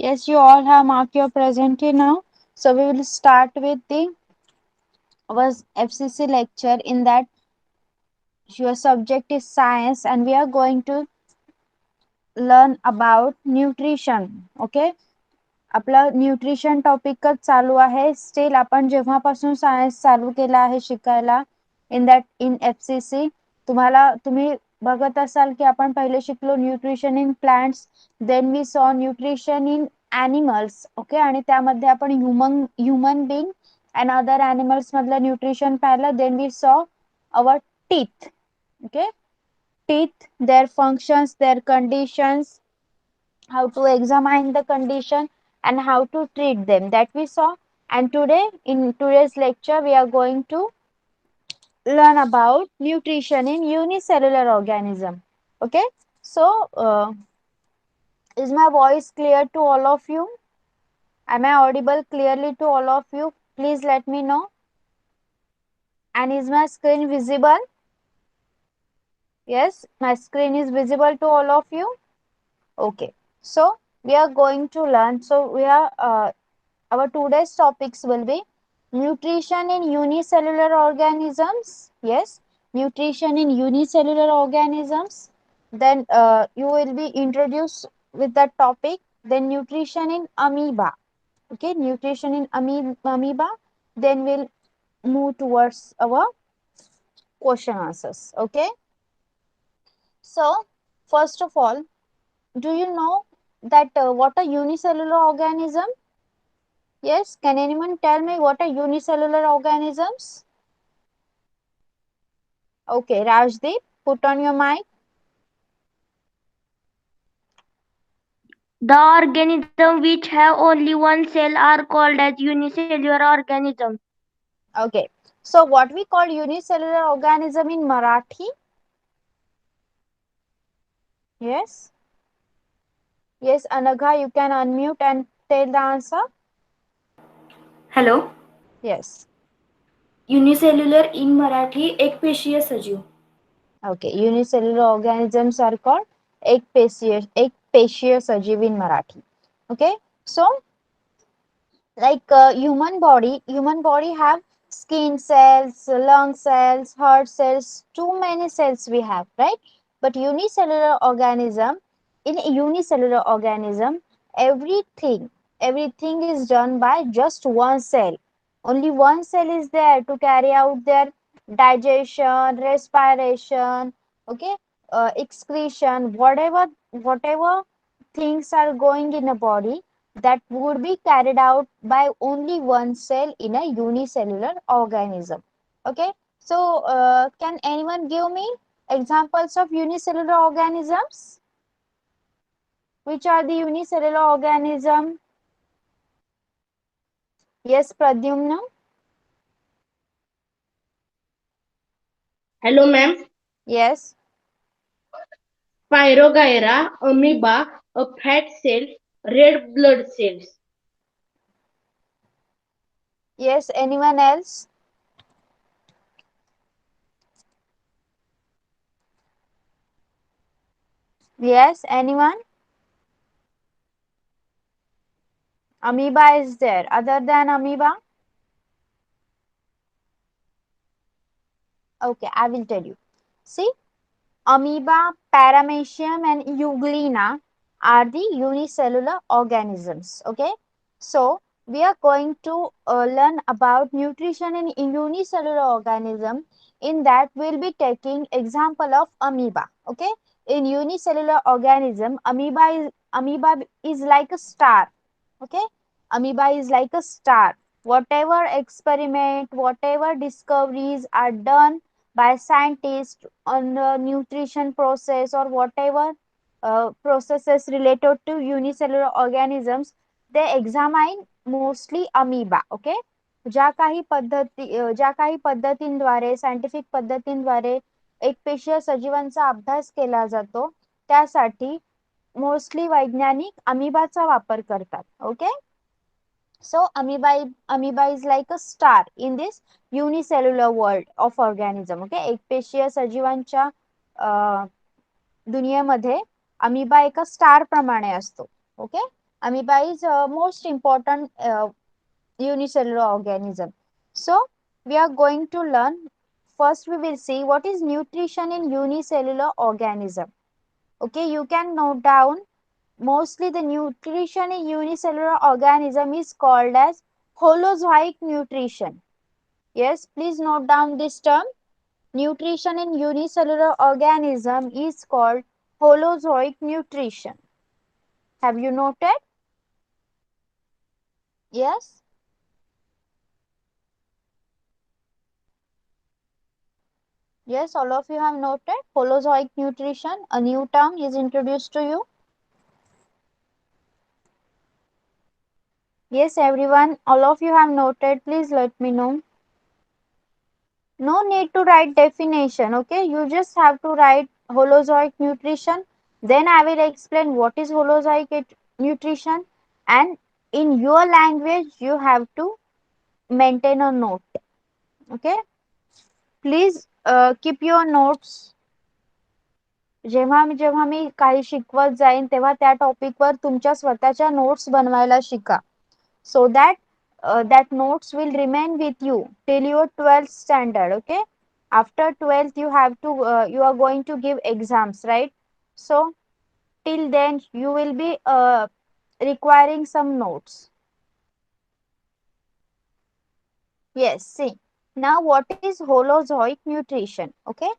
Yes, you all have marked your present here now. So we will start with the our FCC lecture. In that, your subject is science, and we are going to learn about nutrition. Okay, आपला nutrition टॉपिकच चालू आहे. Still आपण जेव्हापासून science चालू केला आहे शिकायला इन FCC, तुम्ही बघत असाल की आपण पहिले शिकलो nutrition in plants, then we saw nutrition in animals. Okay, आणि त्यामध्ये आपण human being and other animals मधलं न्यूट्रिशन पाहिलं. Then we saw our teeth. Okay, teeth, their functions, their conditions, how to examine the condition and how to treat them, that we saw. And today, in today's lecture, we are going to learn about nutrition in unicellular organism. Okay, so is my voice clear to all of you? Am I audible clearly to all of you? Please let me know. And is my screen visible? Yes, my screen is visible to all of you. Okay, so we are going to learn. So we are our today's topics will be nutrition in unicellular organisms. Yes, nutrition in unicellular organisms. Then you will be introduced with that topic. Then nutrition in amoeba. Okay, nutrition in amoeba. Then we'll move towards our question answers. Okay, so first of all, do you know that what a unicellular organism? Yes, can anyone tell me what are unicellular organisms? Okay, Rajdeep, put on your mic. The organisms which have only one cell are called as unicellular organisms. Okay, so what we call unicellular organism in Marathi? Yes, yes, Anagha, you can unmute and tell the answer. Hello. Yes, unicellular in Marathi एकपेशीय सजीव. okay, unicellular organisms are called ekpeshia sajiv in Marathi. Okay, so like human body have skin cells, lung cells, heart cells, too many cells we have, right? But unicellular organism, everything is done by just one cell. Only one cell is there to carry out their digestion, respiration, okay, excretion, whatever things are going in a body, that would be carried out by only one cell in a unicellular organism. Okay, so can anyone give me examples of unicellular organisms? Which are the unicellular organism? Yes, Pradyumna. Hello ma'am. Yes, spirogyra, amoeba, a fat cells, red blood cells. yes, anyone else? Yes, anyone? Amoeba is there. Other than amoeba? Okay, I will tell you. See, amoeba, paramecium, and euglena are the unicellular organisms. Okay, so we are going to learn about nutrition in unicellular organism. In that, we'll be taking example of amoeba. Okay, in unicellular organism, amoeba is like a star. Okay, amoeba is like a star. Whatever experiment, whatever discoveries are done by scientists on the nutrition process or whatever processes related to unicellular organisms, they examine mostly amoeba. Okay, ज्या काही पद्धतींद्वारे, scientific पद्धतींद्वारे एकपेशीय सजीवांचा अभ्यास केला जातो, त्यासाठी mostly वैज्ञानिक अमिबाचा वापर करतात. Okay, so amoeba is like a star in this unicellular world of organism. Okay, एकपेशीय सजीवांच्या दुनियेमध्ये अमिबा एका स्टार प्रमाणे असतो. Okay, Amoeba is most important unicellular organism. So we are going to learn. First we will see what is nutrition in unicellular organism. Okay, you can note down. Mostly the nutrition in unicellular organism is called as holozoic nutrition. Yes, please note down this term. Nutrition in unicellular organism is called holozoic nutrition. Have you noted? Yes. Yes, all of you have noted. Holozoic nutrition, a new term is introduced to you. Yes, everyone, all of you have noted. Please let me know. No need to write definition, okay? You just have to write holozoic nutrition. Then I will explain what is holozoic nutrition, and in your language you have to maintain a note. Okay? Please keep your notes. जेव्हा मी काही शिकवत जाईन तेव्हा त्या टॉपिकवर तुमच्या स्वतःच्या notes बनवायला शिका. So that that notes will remain with you till your 12th standard. Okay, after 12th you have to you are going to give exams, right? So till then you will be requiring some notes. Yes, see, now what is holozoic nutrition? Okay,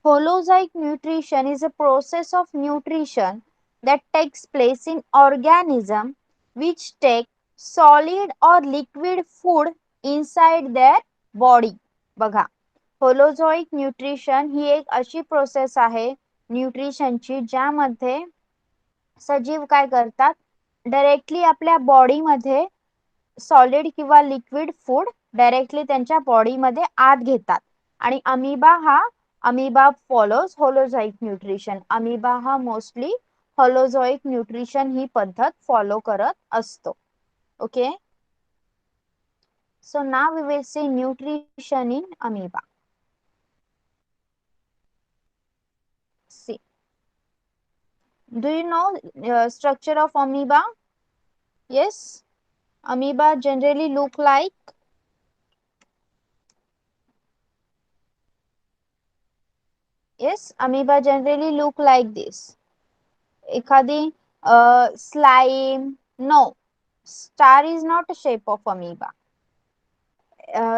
holozoic nutrition is a process of nutrition that takes place in organism which take solid or liquid food inside their body. बघा, होलोझोइक nutrition ही एक अशी process आहे न्यूट्रिशनची ज्यामध्ये सजीव काय करतात, directly आपल्या बॉडीमध्ये सॉलिड किंवा लिक्विड फूड डायरेक्टली त्यांच्या बॉडीमध्ये आत घेतात. आणि amoeba follows holozoic nutrition. Amoeba हा मोस्टली होलोझोइक न्यूट्रिशन ही पद्धत फॉलो करत असतो. Okay, so now we will see nutrition in amoeba. See, do you know structure of amoeba? Yes, amoeba generally look like amoeba generally look like this. एखादी slime. No, star is not a shape of amoeba.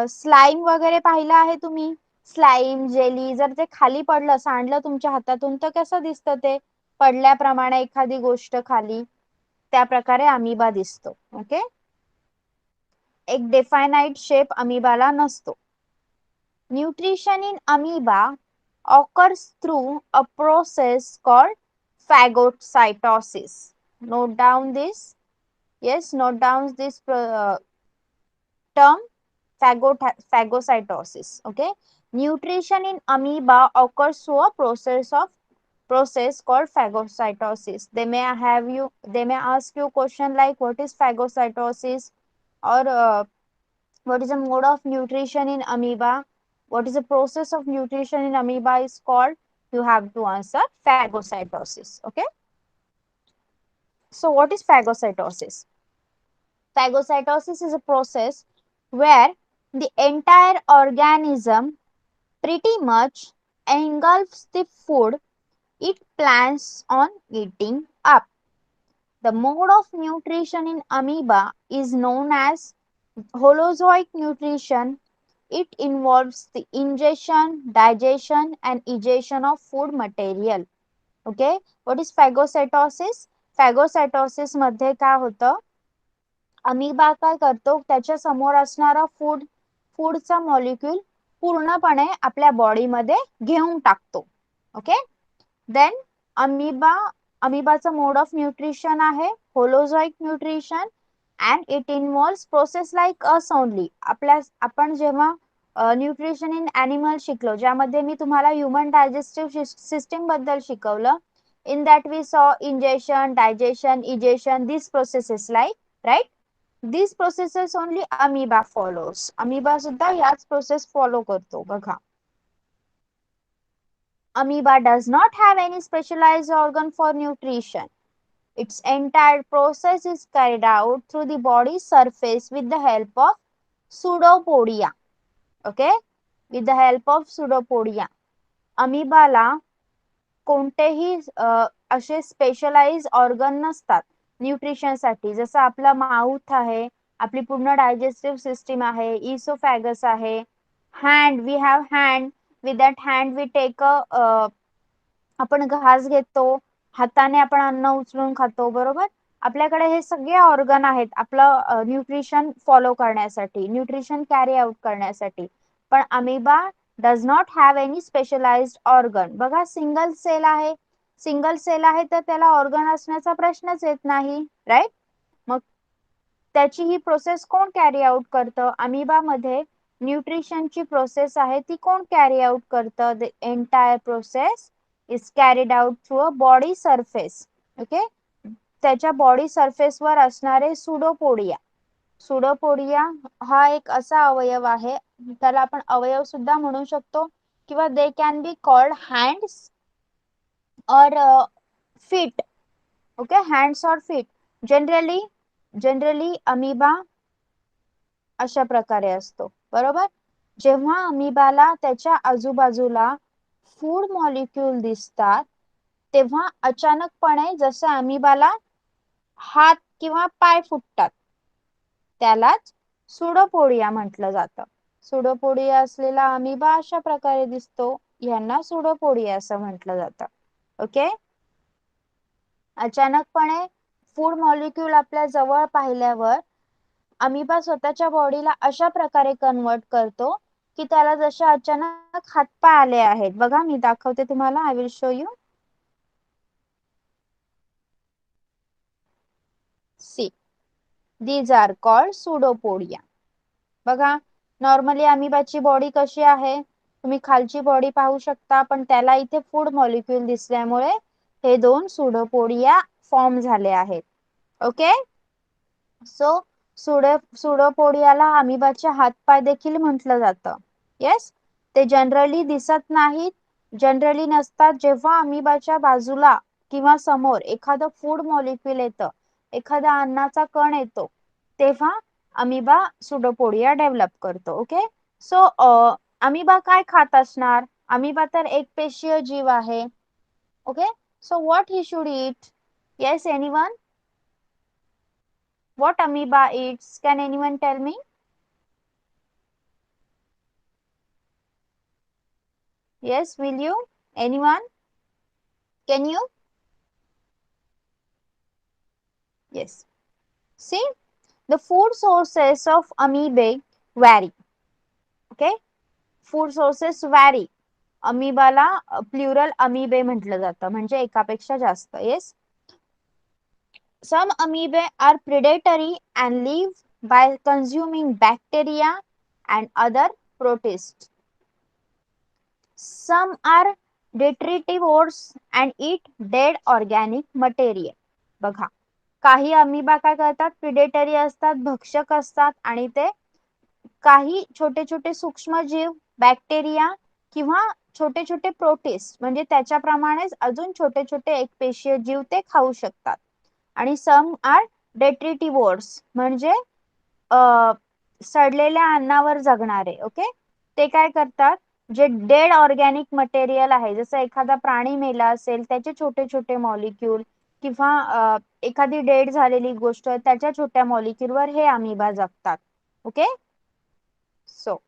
Slime वगैरे पाहिलं आहे तुम्ही? Slime jelly जर ते खाली पडलं, सांडलं तुमच्या हातातून, तर कसं दिसतं ते? पडल्याप्रमाणे एखादी गोष्ट खाली, त्या प्रकारे अमिबा दिसतो. ओके, एक डेफाइनाइट शेप अमिबाला नसतो. Nutrition in amoeba occurs through a process called phagocytosis. Note down this. Yes, note down this term, phagocytosis. Okay, nutrition in amoeba occurs through a process called phagocytosis. They may ask you question like what is phagocytosis, or what is the mode of nutrition in amoeba, what is the process of nutrition in amoeba is called. You have to answer phagocytosis. Okay, so what is phagocytosis? Phagocytosis is a process where the entire organism pretty much engulfs the food it plans on eating up. The mode of nutrition in amoeba is known as holozoic nutrition. It involves the ingestion, digestion and egestion of food material. Okay, what is phagocytosis? Phagocytosis मध्ये काय होतं, amoeba काय करतो, त्याच्या समोर असणारा फूडचा molecule पूर्णपणे आपल्या बॉडीमध्ये घेऊन टाकतो. ओके, देन अमिबाचं मोड ऑफ न्यूट्रिशन आहे holozoic nutrition, and it involves process like us only. आपण जेव्हा न्यूट्रिशन इन ॲनिमल शिकलो, ज्यामध्ये मी तुम्हाला ह्युमन डायजेस्टिव्ह सिस्टीम बद्दल शिकवलं. In that we saw ingestion, digestion, egestion, this processes like, right? These processes only amoeba follows. Amoeba सुद्धा याच process follow करतो. बघा, amoeba does not have any specialized organ for nutrition. Its entire process is carried out through the body surface with the help of pseudopodia. Okay, with the help of pseudopodia. अमिबाला कोणतेही असे specialise organ नसतात न्यूट्रिशनसाठी. जसं आपला mouth आहे, आपली पूर्ण digestive system आहे, oesophagus आहे, hand, we have hand, with that hand we take आपण घास घेतो, हाताने आपण अन्न उचलून खातो, बरोबर. आपल्याकडे हे सगळे ऑर्गन आहेत आपलं न्यूट्रिशन फॉलो करण्यासाठी, न्यूट्रिशन कॅरी आउट करण्यासाठी. पण amoeba does not have any specialised organ. बघा, सिंगल सेल आहे, सिंगल सेल आहे तर त्याला ऑर्गन असण्याचा प्रश्नच येत नाही, राईट. मग त्याची ही प्रोसेस कोण कॅरी आउट करतं? अमिबा मध्ये न्यूट्रिशनची प्रोसेस आहे ती कोण कॅरी आउट करतं? The entire process is carried out through a body surface. Okay, त्याच्या बॉडी सरफेस वर असणारे सुडोपोडिया. सुडोपोडिया हा एक असा अवयव आहे, त्याला आपण अवयव सुद्धा म्हणू शकतो, किंवा they can be called hands और फीट. ओके, हँड्स और फीट. जनरली अमिबा अशा प्रकारे असतो, बरोबर. जेव्हा अमिबाला त्याच्या आजूबाजूला फूड मॉलिक्यूल दिसतात तेव्हा अचानकपणे जसं अमिबाला हात किंवा पाय फुटतात त्यालाच सुडोपोडिया म्हटलं जातं. सुडोपोडिया असलेला अमिबा अशा प्रकारे दिसतो, यांना सुडोपोडिया असं म्हटलं जातं. ओके, अचानकपणे फूड मॉलिक्यूल आपल्या जवळ पाहिल्यावर अमिबा स्वतःच्या बॉडीला अशा प्रकारे कन्वर्ट करतो की त्याला जसे अचानक हातपाय आले आहेत. बघा, मी दाखवते तुम्हाला. I will show you. See, these are called pseudopodia. बघा, नॉर्मली अमिबाची बॉडी कशी आहे, तुम्ही खालची बॉडी पाहू शकता, पण त्याला इथे फूड मॉलिक्यूल दिसल्यामुळे हे दोन सुडोपोडिया फॉर्म झाले आहेत. ओके, सो सुडोपोडियाला अमिबाचे हातपाय देखील म्हटलं जातं. येस, ते जनरली दिसत नाहीत, जनरली नसतात. जेव्हा अमिबाच्या बाजूला किंवा समोर एखादं फूड मॉलिक्यूल येतं, एखादा अन्नाचा कण येतो, तेव्हा अमिबा सुडोपोडिया डेव्हलप करतो. ओके, सो अमिबा काय खात असणार? अमिबा तर एक पेशीय जीव आहे. Okay, so what he should eat? Yes, anyone? What amoeba eats? Can anyone tell me? Yes, will you? Anyone? Can you? Yes. See, the food sources of amoeba vary. Okay, food sources vary. अमिबाला plural amoebae म्हटलं जातं, म्हणजे एकापेक्षा जास्त. Yes, some amoeba are predatory and live by consuming bacteria and other protists. Some are detritivores and eat dead organic material. बघा, काही amoeba काय करतात? प्रिडेटरी असतात, भक्षक असतात, आणि ते काही छोटे छोटे सूक्ष्मजीव, बॅक्टेरिया किंवा छोटे छोटे प्रोटिस्ट म्हणजे त्याच्याप्रमाणेच अजून छोटे छोटे एकपेशीय जीव ते खाऊ शकतात. आणि सम आर डेट्रिटिव्होर्स म्हणजे सडलेल्या अन्नावर जगणारे. ओके, ते काय करतात? जे डेड ऑर्गॅनिक मटेरियल आहे, जसं एखादा प्राणी मेला असेल त्याचे छोटे छोटे मॉलिक्यूल किंवा एखादी डेड झालेली गोष्ट त्याच्या छोट्या मॉलिक्यूलवर हे अमिबा जगतात. Okay, so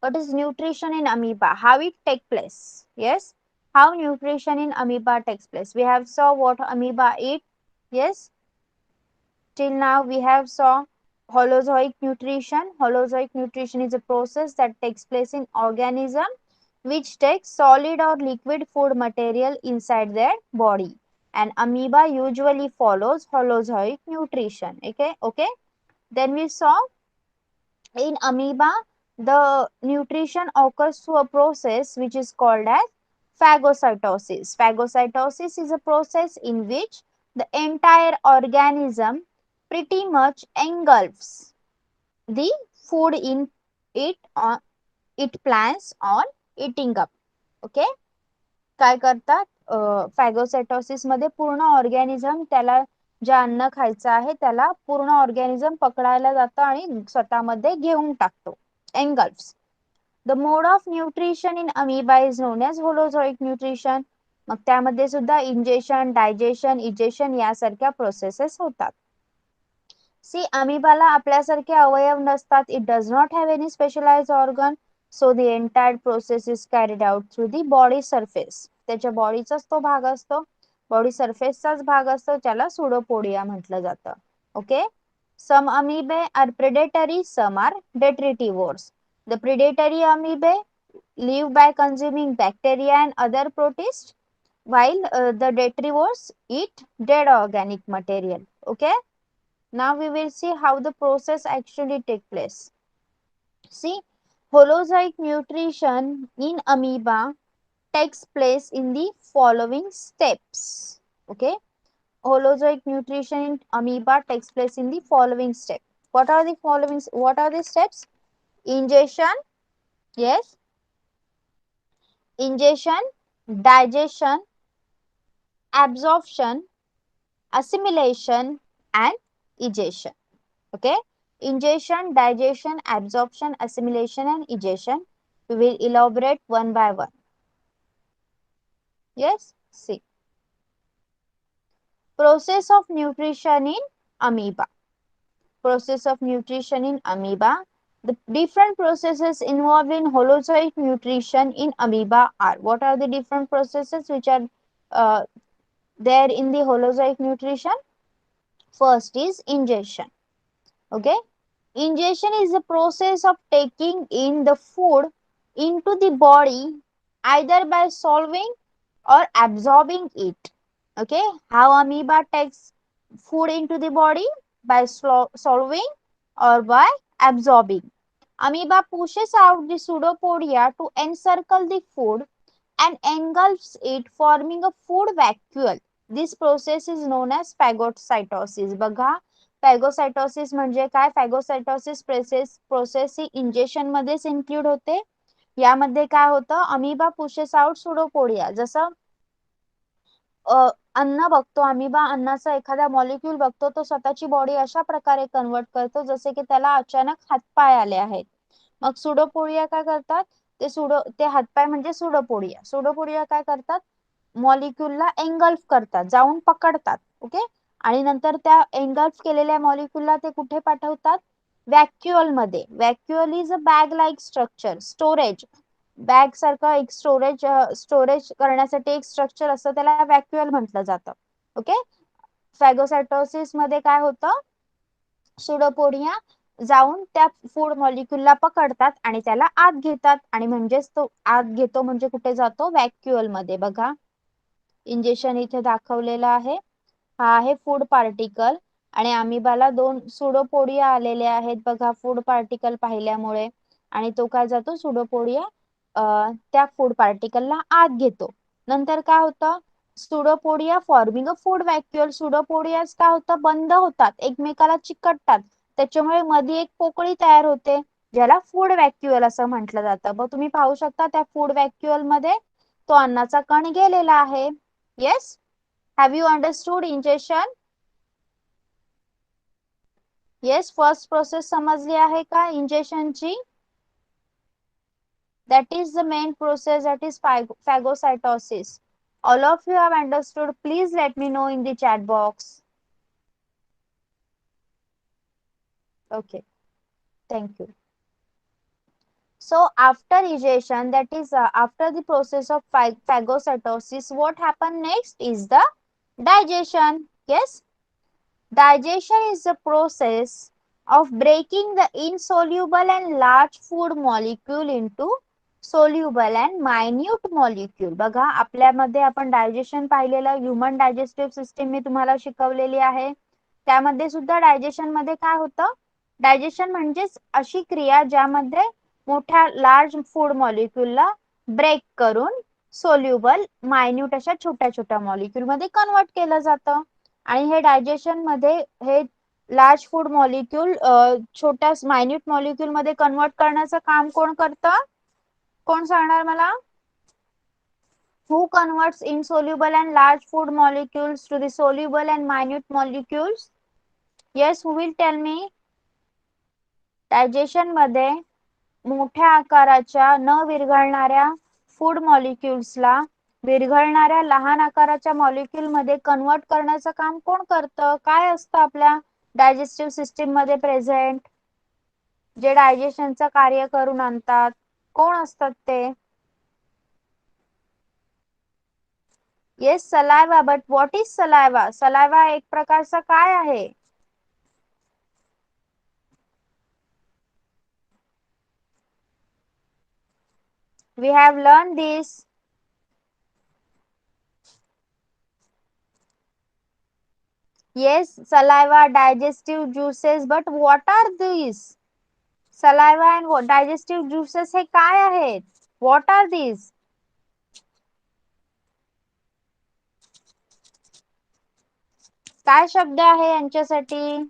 what is nutrition in amoeba? How it take place? Yes, how nutrition in amoeba takes place? We have saw what amoeba eat. Yes, till now we have saw holozoic nutrition. Holozoic nutrition is a process that takes place in organism which takes solid or liquid food material inside their body, and amoeba usually follows holozoic nutrition. Okay, then we saw in amoeba the nutrition occurs through a process which is called as phagocytosis. Phagocytosis is a process in which the entire organism pretty much engulfs the food in it, it plans on eating up. Okay, काय करतात? फॅगोसायटोसिस मध्ये पूर्ण organism त्याला जे अन्न खायचं आहे त्याला पूर्ण ऑर्गॅनिझम पकडायला जातं आणि स्वतःमध्ये घेऊन टाकतो. एंगल्फ्स. The mode of nutrition in amoeba is known as holozoic nutrition. मग त्यामध्ये सुद्धा इंजेशन, डायजेशन, इजेशन यासारख्या प्रोसेसेस होतात. सी अमिबाला आपल्यासारखे अवयव नसतात. It does not have any specialized organ. So the entire process is carried out through the body surface. त्याच्या बॉडीचाच तो भाग असतो. बॉडी सरफेसचाच भाग असतो. त्याला सुडोपोडिया म्हटलं जातं. Okay. Some amoeba are predatory, some are detritivores. The predatory amoeba live by consuming bacteria and other protists, while the detrivores eat dead organic material. Okay. Now we will see how the process actually take place. See, holozoic nutrition in amoeba takes place in the following steps. Okay. Holozoic nutrition in amoeba takes place in the following step. What are the following? What are the steps? Ingestion, yes. Ingestion, digestion, absorption, assimilation, and egestion. Okay. Ingestion, digestion, absorption, assimilation, and egestion. We will elaborate one by one. Yes. See. Process of nutrition in amoeba. Process of nutrition in amoeba. The different processes involved in holozoic nutrition in amoeba are. What are the different processes which are there in the holozoic nutrition? First is ingestion. Okay. Ingestion is the process of taking in the food into the body either by solving or absorbing it. Okay. How amoeba takes food into the body? By solving or by absorbing. Amoeba pushes out the pseudopodia to encircle the food and engulfs it, forming a food vacuole. This process is known as phagocytosis. बघा, phagocytosis म्हणजे काय? Phagocytosis process ही injection मध्येच include होते. यामध्ये काय होतं? Amoeba pushes out pseudopodia. जसं अन्न बघतो, अमिबा अन्नाचा एखादा मॉलिक्यूल बघतो, तो स्वतःची बॉडी अशा प्रकारे कन्वर्ट करतो जसे की त्याला अचानक हातपाय आले आहेत. मग सुडोपोडिया काय करतात? ते हातपाय म्हणजे सुडोपोडिया. सुडोपोडिया काय करतात? मॉलिक्यूलला एंगल्फ करतात, जाऊन पकडतात. ओके. आणि नंतर त्या एंगल्फ केलेल्या मॉलिक्यूलला ते कुठे पाठवतात? व्हॅक्युअल मध्ये. व्हॅक्युअल is a bag like structure, storage. Bag सारखं एक स्टोरेज करण्यासाठी एक स्ट्रक्चर असतं, त्याला व्हॅक्युअल म्हटलं जातं. ओके. फॅगोसायटोसिस मध्ये काय होतं? सुडोपोडिया जाऊन त्या फूड मॉलिक्यूलला पकडतात आणि त्याला आत घेतात, आणि म्हणजेच तो आत घेतो म्हणजे कुठे जातो? व्हॅक्युअल मध्ये. बघा, इंजेक्शन इथे दाखवलेलं आहे. हा आहे फूड पार्टिकल आणि अमिबाला दोन सुडोपोडिया आलेले आहेत. बघा, फूड पार्टिकल पाहिल्यामुळे. आणि तो काय जातो? सुडोपोडिया त्या फूड पार्टिकलला आत घेतो. नंतर काय होतं? Pseudopodia forming a food vacuole. Pseudopodias काय होतं? बंद होतात, एकमेकाला चिकटतात. त्याच्यामुळे मध्ये एक पोकळी तयार होते, ज्याला फूड व्हॅक्युअल असं म्हटलं जातं. मग तुम्ही पाहू शकता त्या फूड व्हॅक्युअल मध्ये तो अन्नाचा कण गेलेला आहे. Yes. Have you understood injection? Yes. First process समजली आहे का इंजेक्शनची? That is the main process, that is phagocytosis. All of you have understood? Please let me know in the chat box. Okay, thank you. So after egestion, that is after the process of phagocytosis, what happen next is the digestion. Yes, digestion is the process of breaking the insoluble and large food molecule into soluble and minute molecule. बघा, आपल्यामध्ये आपण digestion पाहिलेलं, human digestive system मी तुम्हाला शिकवलेली आहे. त्यामध्ये सुद्धा digestion मध्ये काय होतं? डायजेशन म्हणजेच अशी क्रिया ज्यामध्ये मोठ्या लार्ज फूड मॉलिक्यूलला ब्रेक करून सोल्युबल मायन्यूट अशा छोट्या छोट्या मॉलिक्यूल मध्ये कन्वर्ट केलं जातं. आणि हे डायजेशन मध्ये हे लार्ज फूड मॉलिक्यूल छोट्या मायन्यूट मॉलिक्यूल मध्ये कन्वर्ट करण्याचं काम कोण करतं? कोण सांगणार मला? Who converts insoluble and large food molecules to the soluble and minute molecules? Yes, who will tell me? Digestion मध्ये मोठ्या आकाराच्या न विरघळणाऱ्या फूड मॉलिक्युल्सला विरघळणाऱ्या लहान आकाराच्या मॉलिक्युल मध्ये कन्वर्ट करण्याचं काम कोण करतं? काय असतं आपल्या डायजेस्टिव्ह सिस्टीम मध्ये प्रेझेंट, जे डायजेशनचं कार्य करून आणतात? कोण असतात ते? Yes, saliva. But what is saliva? Saliva एक प्रकारचा काय आहे? We have learned this. Yes, saliva, digestive juices. But what are these? Saliva and digestive juices हे काय आहेत? What are these? काय शब्द आहे यांच्यासाठी?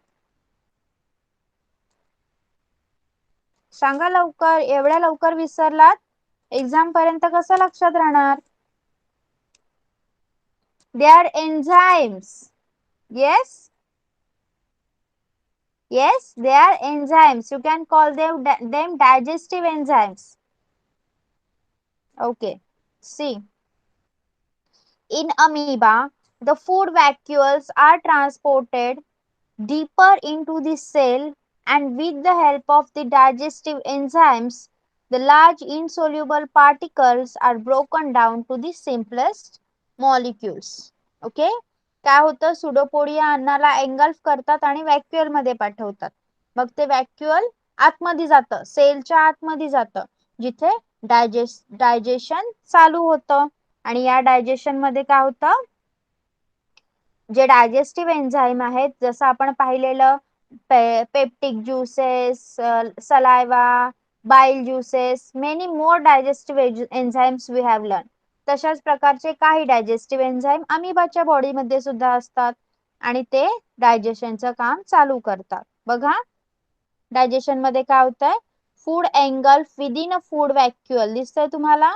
सांगा लवकर. एवढ्या लवकर विसरलात? एक्झाम पर्यंत कसं लक्षात राहणार? They are enzymes. Yes? Yes, they are enzymes. You can call them digestive enzymes. Okay. See. In amoeba, the food vacuoles are transported deeper into the cell, and with the help of the digestive enzymes, the large insoluble particles are broken down to the simplest molecules. Okay? काय होतं? Pseudopodia अन्नाला engulf करतात आणि व्हॅक्युअल मध्ये पाठवतात. मग ते व्हॅक्युअल आतमध्ये जातं, सेलच्या आतमध्ये जातं, जिथे डायजेशन चालू होतं. आणि या डायजेशन मध्ये काय होतं? जे डायजेस्टिव्ह एन्झाईम आहेत, जसं आपण पाहिलेलं peptic juices, saliva, bile juices, many more digestive enzymes we have learn. तशाच प्रकारचे काही डायजेस्टिव्ह एन्झाईम अमिबाच्या बॉडीमध्ये सुद्धा असतात आणि ते डायजेशनचं काम चालू करतात. बघा, डायजेशन मध्ये काय होतंय? फूड एंगल्फ विदिन अ फूड व्हॅक्युअल. दिसतंय तुम्हाला?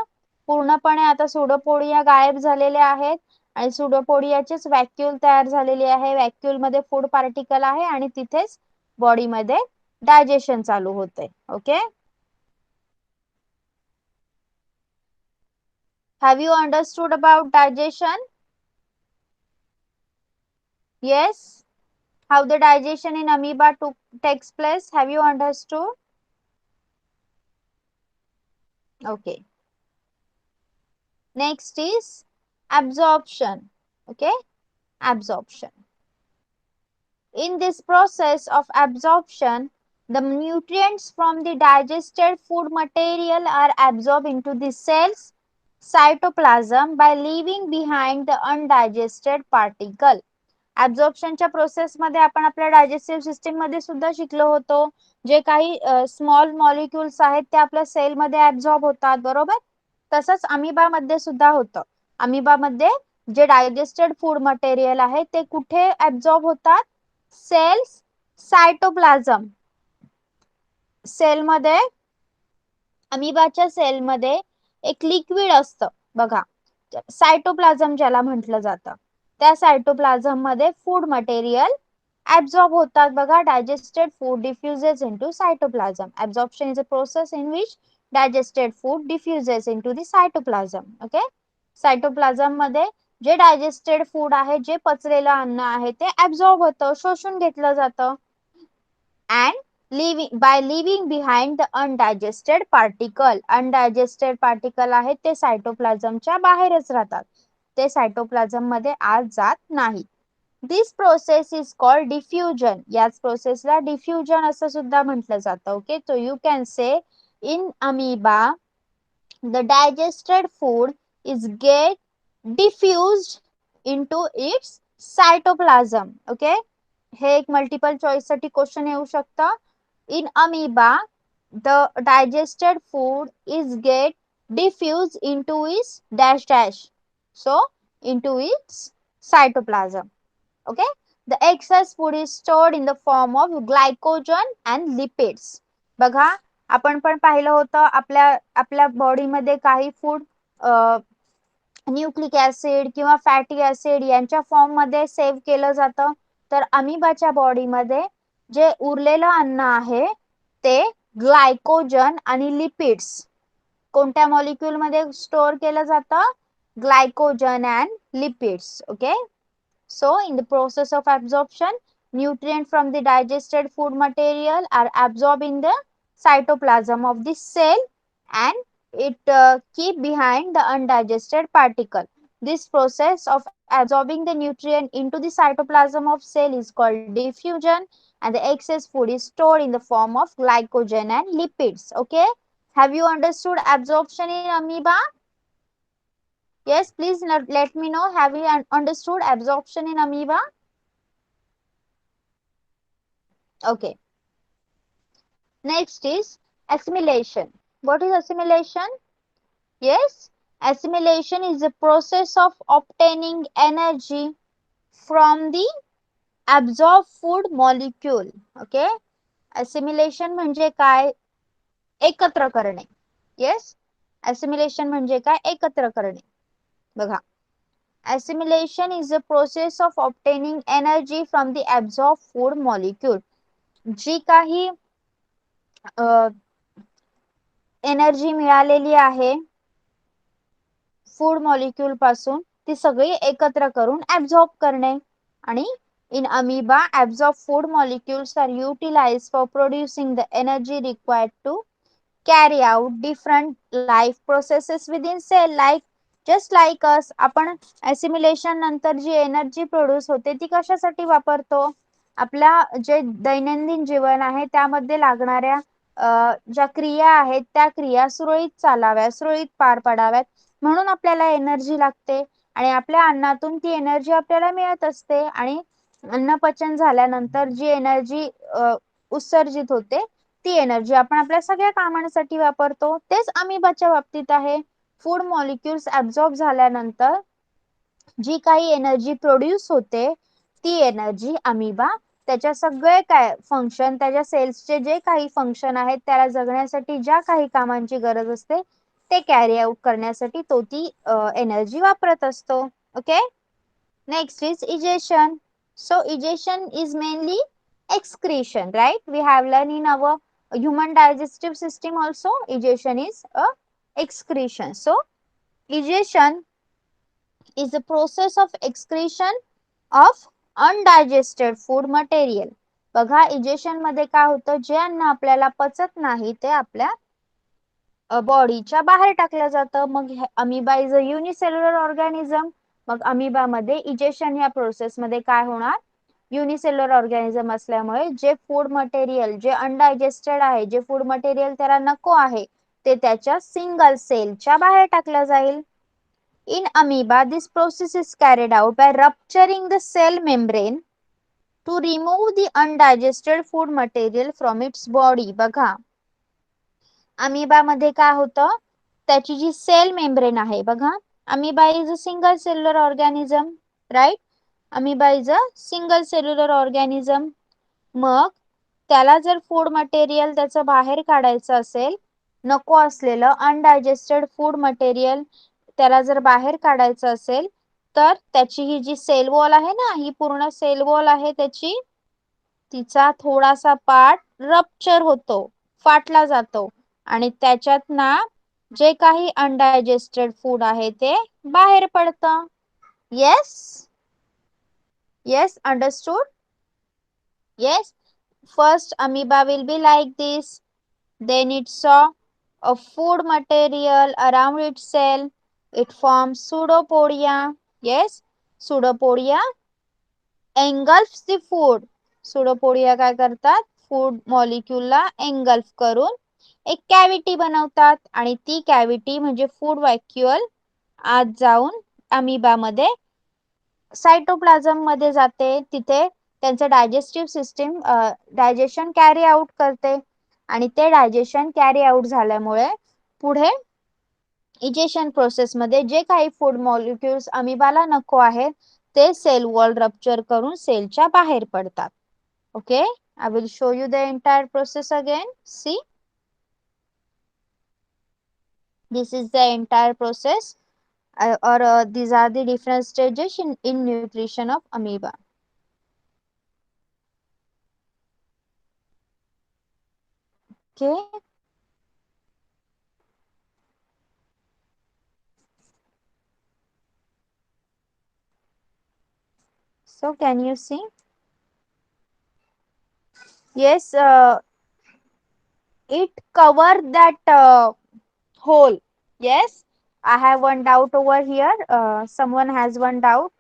पूर्णपणे आता सुडोपोडिया गायब झालेले आहेत आणि सुडोपोडियाचेच व्हॅक्यूल तयार झालेली आहे. व्हॅक्यूल मध्ये फूड पार्टिकल आहे आणि तिथेच बॉडी मध्ये डायजेशन चालू होते. Okay, have you understood about digestion? Yes, how the digestion in amoeba takes place? Have you understood? Okay. Next is absorption. Okay, absorption. In this process of absorption, the nutrients from the digested food material are absorbed into the cell's cytoplasm by leaving behind the undigested particle. ऍब्झॉर्प्शनच्या process मध्ये आपण आपल्या digestive system मध्ये सुद्धा शिकलो होतो. जे काही small molecules आहेत ते आपल्या सेल मध्ये ऍब्झॉर्ब होतात, बरोबर? तसंच अमिबा मध्ये सुद्धा होतं. अमिबा मध्ये जे डायजेस्टेड फूड मटेरियल आहे ते कुठे ऍब्झॉर्ब होतात? Sales cytoplasm. सेल मध्ये, अमिबाच्या सेल मध्ये एक लिक्विड असतं बघा, सायटोप्लाझम ज्याला म्हटलं जातं. त्या सायटोप्लाझम मध्ये फूड मटेरियल absorb होतात बघा. digested food diffuses into cytoplasm. Absorption is a process in which digested food diffuses into the cytoplasm. Okay, cytoplasm मध्ये जे डायजेस्टेड फूड आहे, जे पचलेलं अन्न आहे, ते absorb होतं, शोषून घेतलं जातं. and by leaving behind the undigested particle. Undigested particle आहे ते सायटोप्लाझमच्या बाहेरच राहतात, ते सायटोप्लाझम मध्ये आत जात नाही. This process is called diffusion. याच प्रोसेसला डिफ्युजन असं सुद्धा म्हटलं जातं. Okay, so you can say in amoeba the digested food is get diffused into its cytoplasm. Okay, हे एक मल्टिपल चॉइस साठी क्वेश्चन येऊ शकतं. In amoeba the digested food is get diffused into its dash dash, so into its cytoplasm. Okay, the excess food is stored in the form of glycogen and lipids. बघा, आपण पण पाहिलं होतं आपल्या body मध्ये काही फूड न्यूक्लिक ऍसिड किंवा fatty acid यांच्या फॉर्म मध्ये सेव्ह केलं जातं. तर अमिबाच्या बॉडीमध्ये जे उरलेलं अन्न आहे ते ग्लायकोजन आणि लिपिड्स कोणत्या मॉलिक्यूल मध्ये स्टोअर केलं जातं? Glycogen and lipids. Okay. So, in the process of absorption, nutrients from the digested food material are absorbed in the cytoplasm of the cell and it keep behind the undigested particle. This process of absorbing the nutrient into the cytoplasm of cell is called diffusion, and the excess food is stored in the form of glycogen and lipids. Okay. Have you understood absorption in amoeba? Yes, please let me know. Have you understood absorption in amoeba? Okay. Next is assimilation. What is assimilation? Yes, assimilation is the process of obtaining energy from the absorbed food molecule. Okay. Assimilation म्हणजे काय? एकत्र करणे. Yes. Assimilation म्हणजे काय? एकत्र करणे. बघा. Assimilation is the process of obtaining energy from the absorbed food molecule. जी काही एनर्जी मिळालेली आहे फूड मॉलिक्यूल पासून ती सगळी एकत्र करून ऍब्झॉर्ब करणे. आणि in amoeba absorbed food molecules are utilized for producing the energy required to carry out different life processes within cell. Like just like us, आपण assimilation नंतर जी एनर्जी प्रोड्यूस होते ती कशासाठी वापरतो? आपल्या जे दैनंदिन जीवन आहे त्यामध्ये लागणाऱ्या ज्या क्रिया आहेत त्या क्रिया सुरळीत चालाव्यात, सुरळीत पार पडाव्यात म्हणून आपल्याला एनर्जी लागते आणि आपल्या अन्नातून ती एनर्जी आपल्याला मिळत असते. आणि अन्नपचन झाल्यानंतर जी एनर्जी उत्सर्जित होते ती एनर्जी आपण आपल्या सगळ्या कामांसाठी वापरतो. तेच अमिबाच्या बाबतीत आहे. फूड मॉलिक्युल्स ऍब्झॉर्ब झाल्यानंतर जी काही एनर्जी प्रोड्यूस होते ती एनर्जी अमिबा त्याच्या सगळे काय फंक्शन, त्याच्या सेल्सचे जे काही फंक्शन आहेत त्याला जगण्यासाठी ज्या काही कामांची गरज असते ते कॅरी आउट करण्यासाठी तो ती एनर्जी वापरत असतो. Okay. Next is egestion. So egestion is mainly excretion, right? We have learned in our human digestive system also egestion is a excretion. So egestion is the process of excretion of undigested food material. बघा egestion मध्ये काय होतं, जे अन्न आपल्याला पचत नाही ते आपल्या बॉडीच्या बाहेर टाकलं जातं. मग amoeba is a unicellular organism. मग अमिबा मध्ये इजेशन या प्रोसेस मध्ये काय होणार? युनिसेल्युलर ऑर्गॅनिझम असल्यामुळे जे फूड मटेरियल जे अनडायजेस्टेड आहे, जे फूड मटेरियल त्याला नको आहे ते त्याच्या सिंगल सेलच्या बाहेर टाकलं जाईल. In amoeba, this process is carried out by rupturing the cell membrane to remove the undigested food material from its body. बघा अमिबा मध्ये काय होतं, त्याची जी सेल मेम्ब्रेन आहे बघा, amoeba is a single cellular organism, right? Amoeba is a single cellular organism. मग त्याला जर फूड मटेरियल त्याचं बाहेर काढायचं असेल, नको असलेलं अनडायजेस्टेड फूड मटेरियल त्याला जर बाहेर काढायचं असेल तर त्याची ही जी सेल वॉल आहे ना, ही पूर्ण सेल वॉल आहे त्याची, तिचा थोडासा पार्ट रप्चर होतो, फाटला जातो आणि त्याच्यात ना जे काही अनडायजेस्टेड फूड आहे ते बाहेर पडतं. Yes yes, understood? Yes. First amoeba will be like this, then it saw a food material around its cell, it forms pseudopodia. Yes, pseudopodia engulfs the food. Pseudopodia काय करतात? फूड मॉलिक्यूलला एंगल्फ करून एक cavity बनवतात आणि ती cavity म्हणजे food व्हॅक्युअल आत जाऊन अमिबा मध्ये सायटोप्लाझम मध्ये जाते. तिथे त्यांचं digestive system digestion carry out करते आणि ते डायजेशन कॅरी आउट झाल्यामुळे पुढे इजेशन प्रोसेस मध्ये जे काही फूड मॉलिक्युल्स अमिबाला नको आहेत ते सेल वॉल रप्चर करून सेलच्या बाहेर पडतात. Okay, I will show you the entire process again. See, this is the entire process. or these are the different stages in nutrition of amoeba. Okay. So can you see? Yes, it cover that hole. Yes, I have one doubt over here. Someone has one doubt.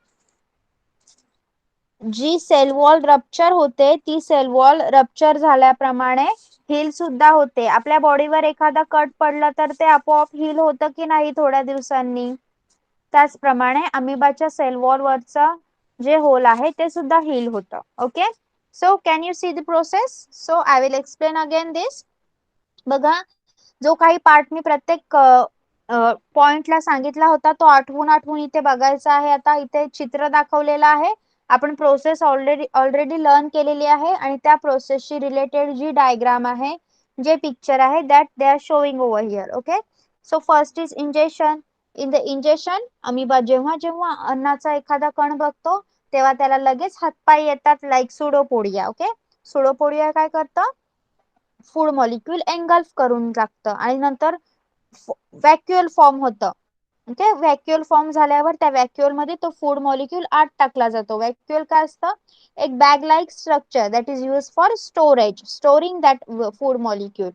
जी cell wall rupture होते ती cell wall rupture झाल्याप्रमाणे heal सुद्धा होते. आपल्या बॉडीवर एखादा cut पडला तर ते आपोआप हील होतं की नाही थोड्या दिवसांनी. त्याचप्रमाणे अमिबाच्या सेल वॉल वरचा जे होल आहे ते सुद्धा हील होतं. Okay. So can you see the process? So I will explain again this. बघा, जो काही पार्ट मी प्रत्येक पॉइंटला सांगितला होता तो आठवून इथे बघायचा आहे. आता इथे चित्र दाखवलेलं आहे. आपण प्रोसेस ऑलरेडी लर्न केलेली आहे आणि त्या प्रोसेसशी रिलेटेड जी डायग्राम आहे, जे पिक्चर आहे, that they are showing over here. Okay. So first is injection. In the injection amoeba जेव्हा जेव्हा अन्नाचा एखादा कण बघतो तेव्हा त्याला लगेच हातपाय येतात, लाईक सुडोपोडिया. ओके. सुडोपोडिया काय करतं? फूड मॉलिक्यूल एंगल्फ करून टाकतं आणि नंतर व्हॅक्युअल फॉर्म होतं. ओके. व्हॅक्युअल फॉर्म झाल्यावर त्या व्हॅक्युअल मध्ये तो फूड मॉलिक्यूल आत टाकला जातो. व्हॅक्युअल काय असतं? एक bag like structure that is use for storage, storing that food molecule.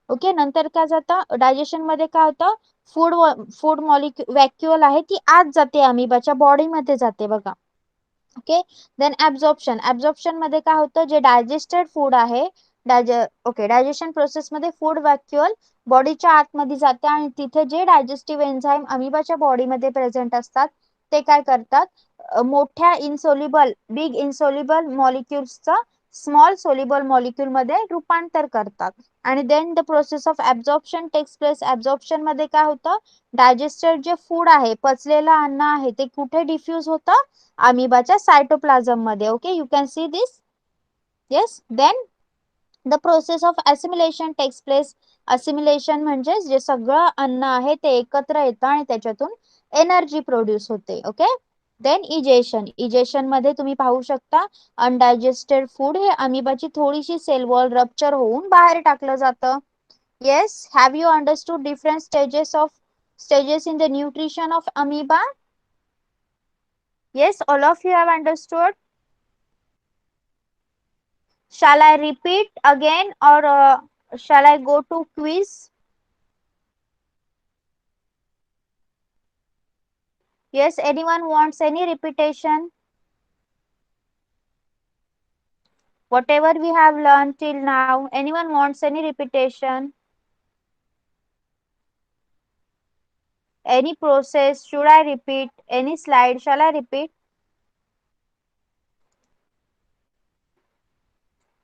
Okay. नंतर काय जातं? डायजेशन मध्ये काय होतं? फूड मॉलिक्यूल व्हॅक्युअल आहे ती आत जाते, अमिबाच्या बॉडीमध्ये जाते बघा. ओके. Then absorption. ऍब्झॉर्प्शन मध्ये काय होतं? जे डायजेस्टेड फूड आहे, डायजेशन प्रोसेस मध्ये फूड व्हॅक्युअल बॉडीच्या आतमध्ये जाते आणि तिथे जे डायजेस्टिव्ह एन्झाईम अमिबाच्या बॉडीमध्ये प्रेझेंट असतात ते काय करतात? मोठ्या बिग इन्सोल्युबल मॉलिक्युल्सचं स्मॉल सोल्युबल मॉलिक्यूल मध्ये रूपांतर करतात. आणि then the process of absorption takes place. Absorption मध्ये काय होतं? डायजेस्टेड जे फूड आहे, पचलेलं अन्न आहे, ते कुठे डिफ्यूज होतं? अमिबाच्या सायटोप्लाझम मध्ये. Okay. You can see this. Yes. Then the process of assimilation takes place. Assimilation म्हणजे जे सगळं अन्न आहे ते एकत्र येतं आणि त्याच्यातून एनर्जी प्रोड्यूस होते. ओके. Then egestion. इजेशन मध्ये तुम्ही पाहू शकता अनडायजेस्टेड फूड हे अमिबाची थोडीशी सेल वॉल रप्चर होऊन बाहेर टाकलं जातं. Yes. Have you understood different stages in the nutrition of amoeba? Yes, all of you have understood. Shall I repeat again or shall I go to quiz? Yes, anyone wants any repetition? Whatever we have learned till now, anyone wants any repetition? Any process? Should I repeat? Any slide? Shall I repeat?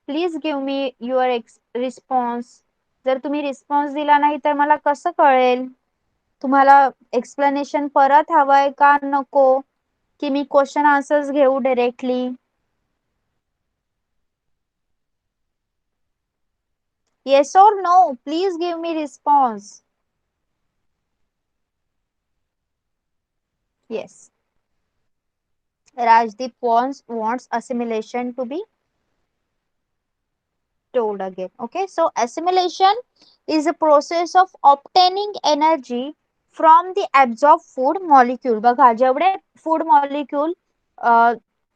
Please give me your response. जर तुम्ही response दिला नाही तर मला कसं कळेल? तुम्हाला explanation परत हवंय का नको, की मी क्वेश्चन आन्सर्स घेऊ directly? Yes or no? Please give me response. Yes. Rajdeep wants assimilation to be told again. Okay. So assimilation is a process of obtaining energy from the absorbed food molecule. बघा, जेवढे food molecule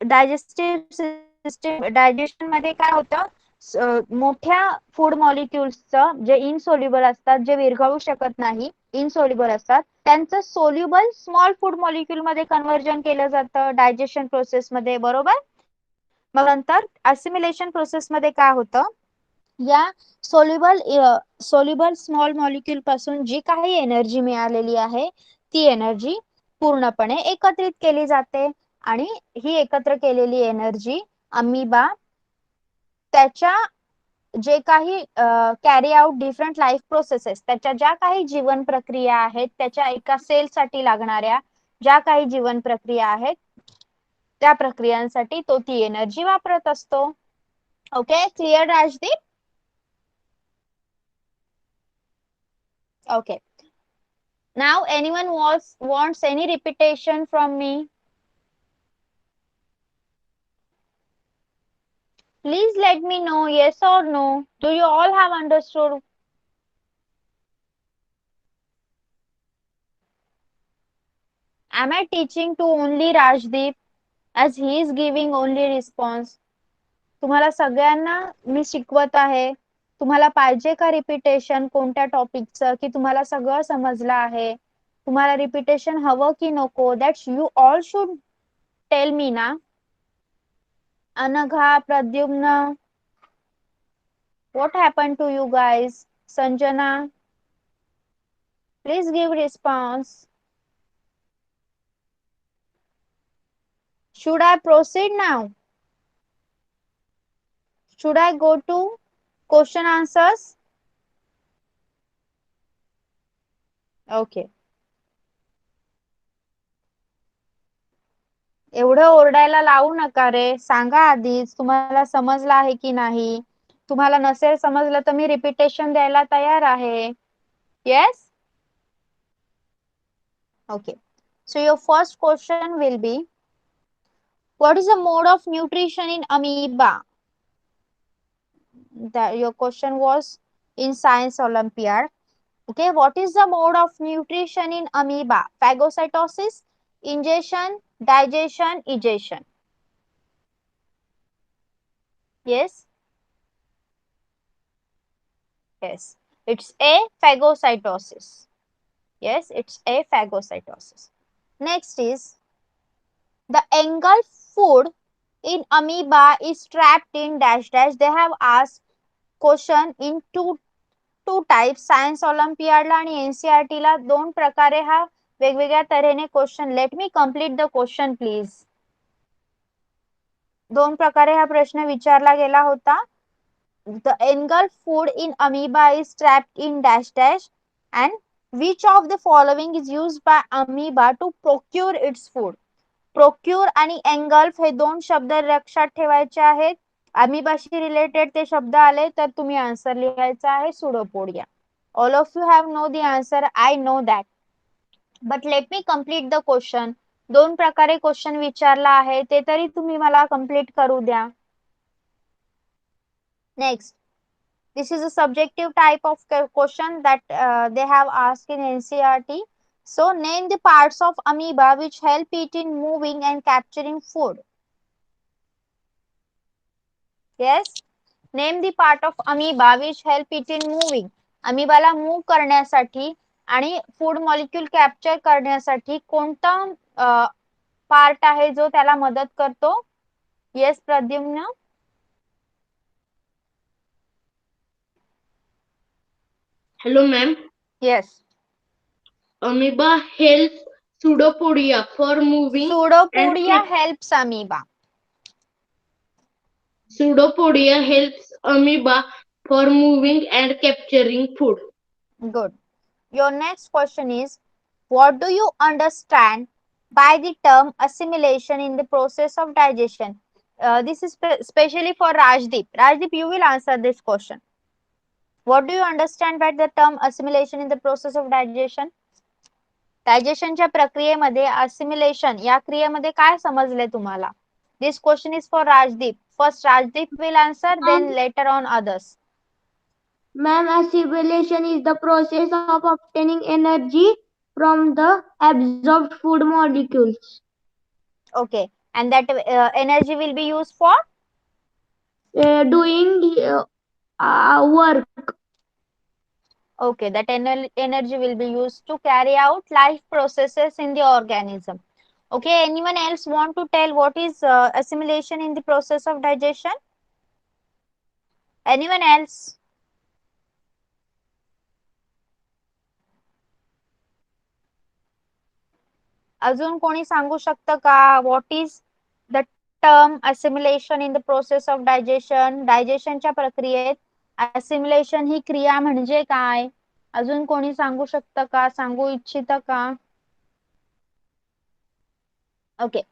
digestive system digestion मध्ये काय होतं? मोठ्या food मॉलिक्युल्सचं जे insoluble असतात, जे विरघळू शकत नाही, insoluble असतात, त्यांचं सोल्युबल स्मॉल फूड मॉलिक्यूल मध्ये कन्व्हर्जन केलं जातं डायजेशन प्रोसेस मध्ये. बरोबर. मग नंतर असिमिलेशन प्रोसेस मध्ये काय होतं? या सोल्युबल स्मॉल मॉलिक्यूल पासून जी काही एनर्जी मिळालेली आहे ती एनर्जी पूर्णपणे एकत्रित केली जाते आणि ही एकत्र केलेली एनर्जी अमिबा त्याच्या जे काही carry out different life processes, त्याच्या ज्या काही जीवन प्रक्रिया आहेत, त्याच्या एका सेलसाठी लागणाऱ्या ज्या काही जीवन प्रक्रिया आहेत त्या प्रक्रियांसाठी तो ती एनर्जी वापरत असतो. Okay. Clear Rajdeep? Okay. Now anyone wants any repetition from me? Please let me know, yes or no. Do you all have understood? Am I teaching to only Rajdeep as he is giving only response? तुम्हाला सगळ्यांना मी शिकवत आहे. तुम्हाला पाहिजे का repetition कोणत्या टॉपिकचं की तुम्हाला सगळं समजलं आहे? तुम्हाला रिपिटेशन हवं की नको? That's you all should tell me ना. Anagha, Pradyumna, what happened to you guys? Sanjana, please give response. Should I proceed now? Should I go to question answers? Okay. एवढं ओरडायला लावू नका रे. सांगा आधीच तुम्हाला समजलं आहे की नाही. तुम्हाला नसेल समजलं तर मी रिपिटेशन द्यायला तयार आहे. Yes? Okay. So your first question will be, what is the mode of nutrition in amoeba? That your question was in Science Olympiad. Okay, what is the mode of nutrition in amoeba? Phagocytosis, ingestion, digestion, egestion. Yes? Yes. It's a phagocytosis. Yes, it's a phagocytosis. Next is, the engulfed food in amoeba is trapped in dash dash. They have asked question in two types. Science ऑलिम्पियाडला आणि NCERT ला दोन प्रकारे हा वेगवेगळ्या तऱ्हेने question. Let me complete the question please. दोन प्रकारे हा प्रश्न विचारला गेला होता. The engulfed food in amoeba is trapped in dash dash and which of the following is used by amoeba to procure its food. Procure आणि engulf हे दोन शब्द लक्षात ठेवायचे आहेत. अमिबाशी रिलेटेड ते शब्द आले तर तुम्ही आन्सर लिहायचा आहे pseudopodia. All of you have know the answer, I know that, but let me complete the question. दोन प्रकारे क्वेश्चन विचारला आहे ते तरी तुम्ही मला कंप्लीट करू द्या. Next, this is a subjective type of question that they have asked in NCERT. So name the parts of amoeba which help it in moving and capturing food. Yes, name the part of amoeba which help it in moving. अमिबाला move करण्यासाठी आणि food molecule capture करण्यासाठी कोणता part आहे जो त्याला मदत करतो? Yes Pradyumna. Hello, ma'am. Yes. Amoeba helps Pseudopodia for moving. Pseudopodia helps amoeba. Pseudopodia helps amoeba for moving and capturing food. Good. Your next question is, what do you understand by the term assimilation in the process of digestion? This is specially for Rajdeep. Rajdeep, you will answer this question. What do you understand by the term assimilation in the process of digestion? डायजेशनच्या प्रक्रियेमध्ये assimilation या क्रियेमध्ये काय समजले तुम्हाला? This question is for Rajdeep. First Rajdeep will answer, then later on others. Ma'am, assimilation is the process of obtaining energy from the absorbed food molecules. Okay, and that energy will be used for Doing work. okay, that energy will be used to carry out life processes in the organism. Okay, anyone else want to tell what is assimilation in the process of digestion? Anyone else? अजून कोणी सांगू शकतं का what is the term assimilation in the process of digestion? डायजेशनच्या प्रक्रियेत assimilation ही क्रिया म्हणजे काय? अजून कोणी सांगू शकतं का? सांगू इच्छितं का? Okay,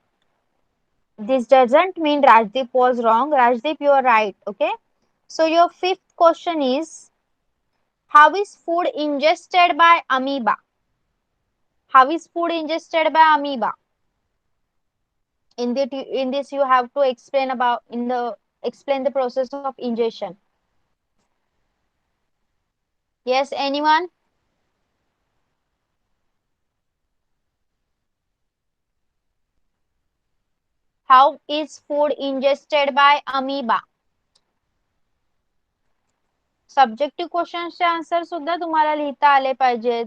this doesn't mean Rajdeep was wrong. Rajdeep, you are right. Okay, so your fifth question is, how is food ingested by amoeba? How is food ingested by amoeba? In this you have to explain the process of ingestion. Yes, anyone? How is food ingested by amoeba? Subjective क्वेश्चन्सचे answer सुद्धा तुम्हाला लिहिता आले पाहिजेत.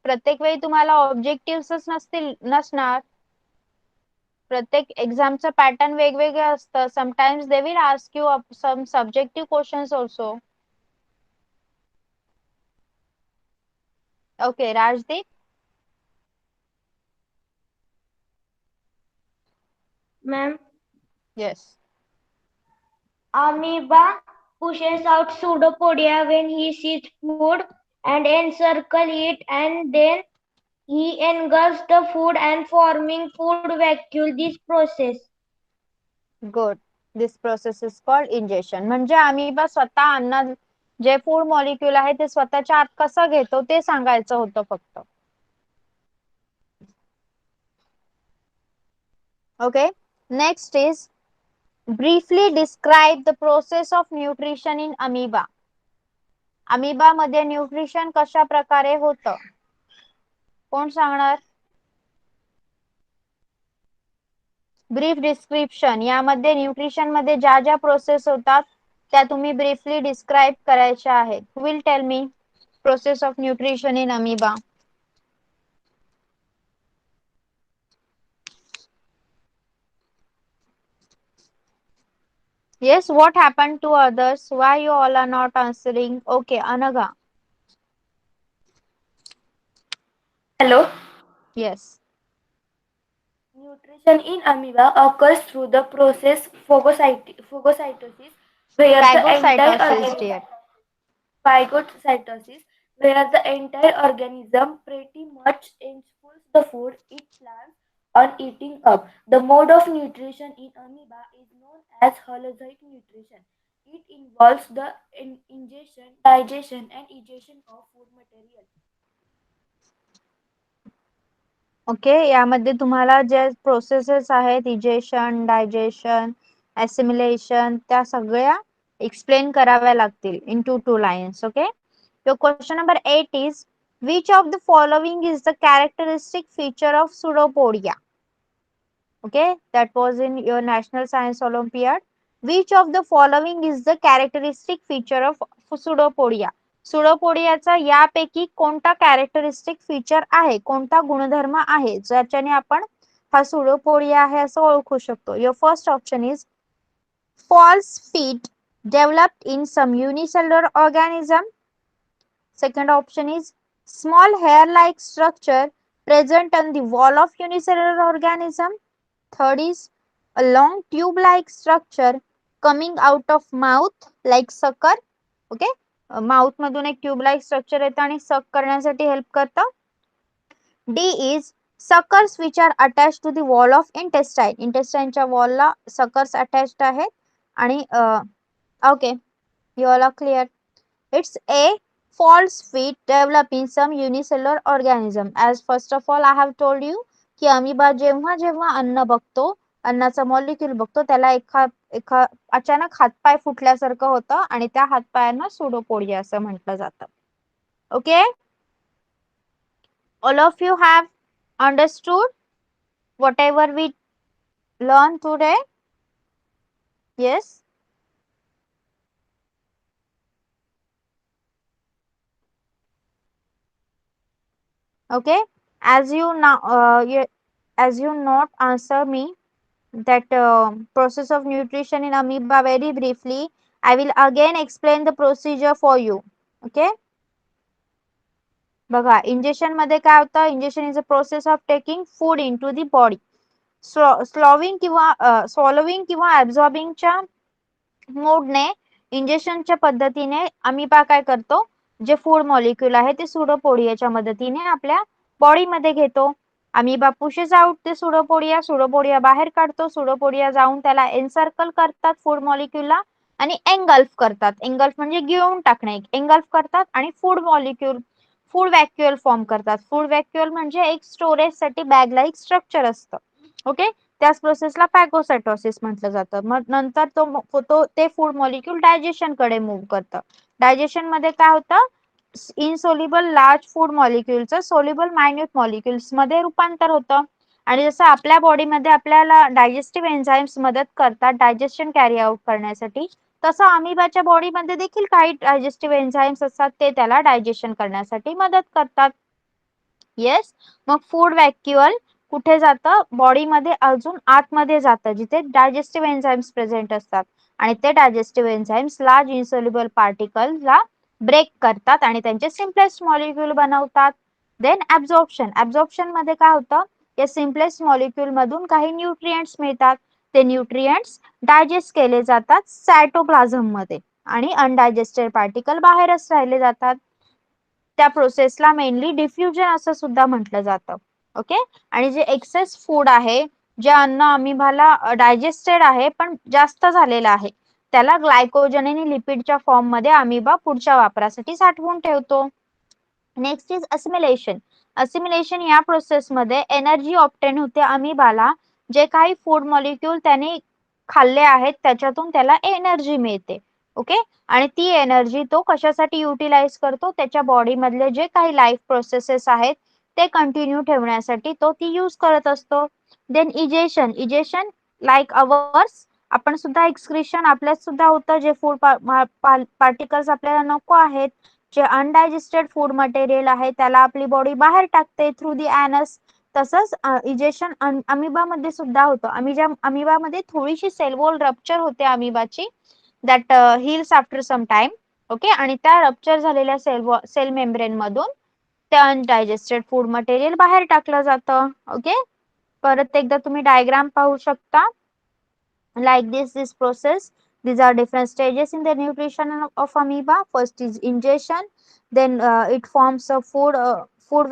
प्रत्येक वेळी तुम्हाला ऑब्जेक्टिव्हच नसणार. प्रत्येक एक्झामचं पॅटर्न वेगवेगळं असतं. Sometimes they will ask you some subjective questions also. Okay, Rajdeep. Ma'am, Yes. amoeba pushes out pseudopodia when he sees food and encircle it, and then he engulfs the food and forming food vacuole. This process. Good. This process is called injection. म्हणजे amoeba स्वतः अन्न जे food molecule आहे ते स्वतःच्या आत कसं घेतो ते सांगायचं होतं फक्त. Okay, next is briefly describe the process of nutrition in amoeba. Amoeba मध्ये न्यूट्रिशन कशा प्रकारे होतं कोण सांगणार? Brief description. यामध्ये न्यूट्रिशन मध्ये ज्या ज्या प्रोसेस होतात त्या तुम्ही ब्रीफली डिस्क्राइब करायच्या आहेत. Who will tell me process of nutrition in amoeba? Yes, what happened to others? Why you all are not answering? Okay, Anaga. Hello. Yes. Nutrition in amoeba occurs through the process phagocytosis, where the entire Phagocytosis, organism dear. phagocytosis, where the entire organism pretty much enfolds the food it plans on eating up. The mode of nutrition in amoeba is known as holozoic nutrition. It involves the ingestion, digestion, and egestion of food material. Okay, यामध्ये तुम्हाला जे processes आहेत egestion, digestion, assimilation त्या सगळ्या explain कराव्या लागतील in two lines. Okay, your question number 8 is which of the following is the characteristic feature of pseudopodia? Okay, that was in your national science olympiad. Which of the following is the characteristic feature of pseudopodia? सुडोपोडियाचा यापैकी कोणता characteristic feature आहे, कोणता गुणधर्म आहे ज्याच्याने आपण हा pseudopodia आहे असं ओळखू शकतो? Your first option is false feet developed in some unicellular organism. Second option is small hair-like structure present on the wall of unicellular organism. Third is a long tube-like structure coming out of mouth like sucker. Okay, mouth मधून एक tubelike structure येतं आणि सक करण्यासाठी help करतं. D is suckers which are attach to the wall of intestine. इंटेस्टाइनच्या वॉलला suckers attached आहेत आणि okay, you all are clear. It's a false feet develop in some unicellular organism. As first of all I have told you की amoeba जेव्हा जेव्हा अन्न बघतो, अन्नाचा मॉलिक्यूल बघतो, त्याला एका अचानक हातपाय फुटल्यासारखं होतं आणि त्या हातपायांना सुडोपोडिया असं म्हटलं जातं. Okay, all of you have understood whatever we learned today? Yes. Okay, as you now as you not answer me that process of nutrition in amoeba very briefly, I will again explain the procedure for you. Okay, बघा, injection मध्ये काय होतं? Injection is a process of taking food into the body. स्वॉलोविंग किंवा ऍब्झॉर्बिंगच्या मोडने इंजेक्शनच्या पद्धतीने amoeba काय करतो? जे food molecule आहे ते सुडोपोडियाच्या मदतीने आपल्या बॉडीमध्ये घेतो. अमिबा पुशेस आउट ते सुडोपोडिया बाहेर काढतो. सुडोपोडिया जाऊन त्याला एन्सर्कल करतात फूड मॉलिक्यूलला आणि एंगल्फ करतात. एंगल्फ म्हणजे गिळून टाकणे. एंगल्फ करतात आणि फूड व्हॅक्युअल फॉर्म करतात. फूड व्हॅक्युअल म्हणजे एक स्टोरेज साठी बॅग लाईक स्ट्रक्चर असतं. ओके, त्याच प्रोसेसला फॅगोसायटोसिस म्हटलं जातं. मग नंतर ते फूड मॉलिक्यूल डायजेशन कडे मूव्ह करतं. डायजेशन मध्ये काय होतं, इनसोल्युबल लार्ज फूड मॉलिक्युलचं सोल्युबल मायन्यूट मॉलिक्युल्स मध्ये रूपांतर होतं. आणि जसं आपल्या बॉडीमध्ये आपल्याला डायजेस्टिव्ह एन्झाईम्स मदत करतात डायजेशन कॅरी आउट करण्यासाठी, तसं अमिबाच्या बॉडीमध्ये देखील काही डायजेस्टिव्ह एन्झाईम्स असतात, ते त्याला डायजेशन करण्यासाठी मदत करतात. येस, मग फूड व्हॅक्युअल कुठे जातं, बॉडीमध्ये अजून आतमध्ये जातं, जिथे डायजेस्टिव्ह एन्झाईम्स प्रेझेंट असतात. आणि ते डायजेस्टिव्ह एन्झाईम्स लार्ज इन्सोल्युबल पार्टिकलला ब्रेक करतात आणि त्यांचे सिम्पलेस्ट मॉलिक्यूल बनवतात. देन ऍब्झॉर्प्शन मध्ये काय होतं, या सिम्पलेस्ट मॉलिक्यूल मधून काही न्यूट्रिएंट्स मिळतात. ते न्यूट्रिएंट्स डायजेस्ट केले जातात सायटोप्लाझम मध्ये आणि अनडायजेस्टेड पार्टिकल बाहेरच राहिले जातात. त्या प्रोसेसला मेनली डिफ्युजन असं सुद्धा म्हटलं जातं. ओके, आणि जे एक्सेस फूड आहे, जे अन्न अमिबाला डायजेस्टेड आहे पण जास्त झालेलं आहे, त्याला ग्लायकोजन आणि लिपिडच्या फॉर्म मध्ये अमिबा पुढच्या वापरासाठी साठवून ठेवतो. Next is assimilation. असिमिलेशन या प्रोसेस मध्ये एनर्जी ऑप्टेन होते अमिबाला. जे काही फूड मॉलिक्यूल त्याने खाल्ले आहेत त्याच्यातून त्याला एनर्जी मिळते. ओके, आणि ती एनर्जी तो कशासाठी युटिलाइज करतो, त्याच्या बॉडी मधले जे काही लाईफ प्रोसेसेस आहेत ते कंटिन्यू ठेवण्यासाठी तो ती यूज करत असतो. देन इजेशन लाईक अवर्स, आपण सुद्धा एक्सक्रिशन आपल्यात सुद्धा होतं, जे फूड पार्टिकल्स आपल्याला नको आहेत, जे अनडायजेस्टेड फूड मटेरियल आहे, त्याला आपली बॉडी बाहेर टाकते थ्रू दी ॲनस. तसंच इजेशन अमिबामध्ये सुद्धा होतं. अमिबामध्ये थोडीशी सेल वॉल रप्चर होते अमिबाची, that heals after some time. Okay, आणि त्या रप्चर झालेल्या सेल मेम्ब्रेन मधून ते अनडायजेस्टेड फूड मटेरियल बाहेर टाकलं जातं. ओके, परत एकदा तुम्ही डायग्राम पाहू शकता. Like this process, these are different stages in the nutrition of amoeba. First is ingestion, then it forms a food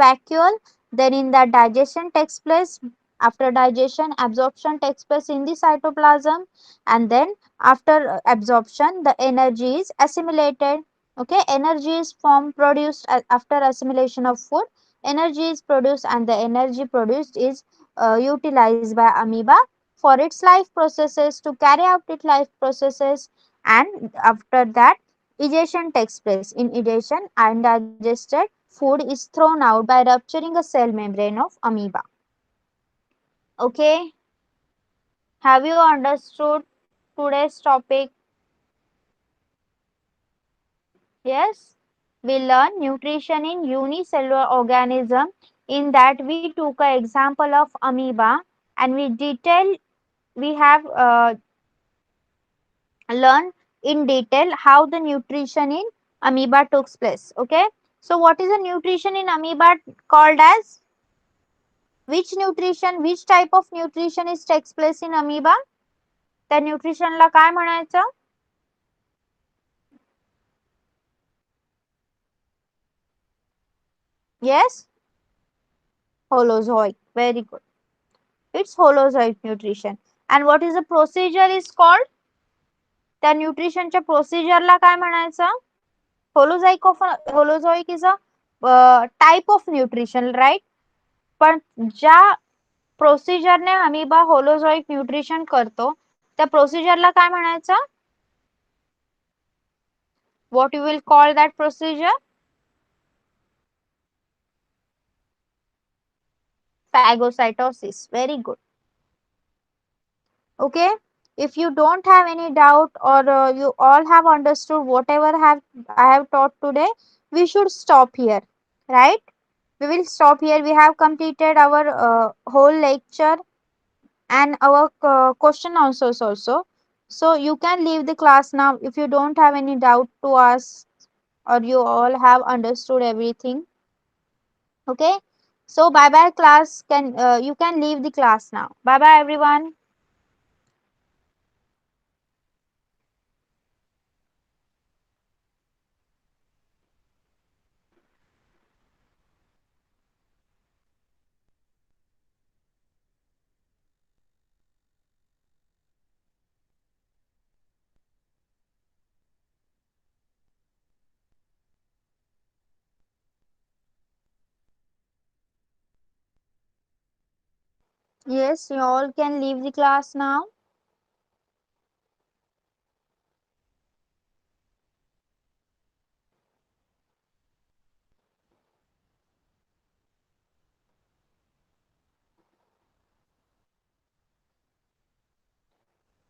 vacuole, then in that digestion takes place. After digestion, absorption takes place in the cytoplasm, and then after absorption the energy is assimilated. Okay, energy is produced after assimilation of food. Energy is produced and the energy produced is utilized by amoeba for its life processes, to carry out its life processes. And after that, egestion takes place. In egestion, undigested food is thrown out by rupturing a cell membrane of amoeba. Okay, have you understood today's topic? Yes, we learn nutrition in unicellular organism. In that we took an example of amoeba, and we have learn in detail how the nutrition in amoeba takes place. Okay, so what is the nutrition in amoeba called as? Which type of nutrition is takes place in amoeba? त्या न्यूट्रिशनला काय म्हणायचं? Yes, holozoic. Very good. It's holozoic nutrition. And what is the procedure is called? त्या न्यूट्रिशनच्या प्रोसिजरला काय म्हणायचं? Holozoic is a type of nutrition, right? पण ज्या प्रोसिजरने amoeba होलोझोइक nutrition करतो, त्या प्रोसिजरला काय म्हणायचं? What you will call that procedure? Phagocytosis. Very good. Okay, if you don't have any doubt, or you all have understood whatever I have taught today, we should stop here, right? We will stop here. We have completed our whole lecture and our question answers also. So you can leave the class now if you don't have any doubt to ask, or you all have understood everything. Okay, so bye bye class. You can leave the class now. Bye bye everyone. Yes, you all can leave the class now.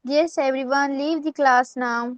Yes, everyone, leave the class now.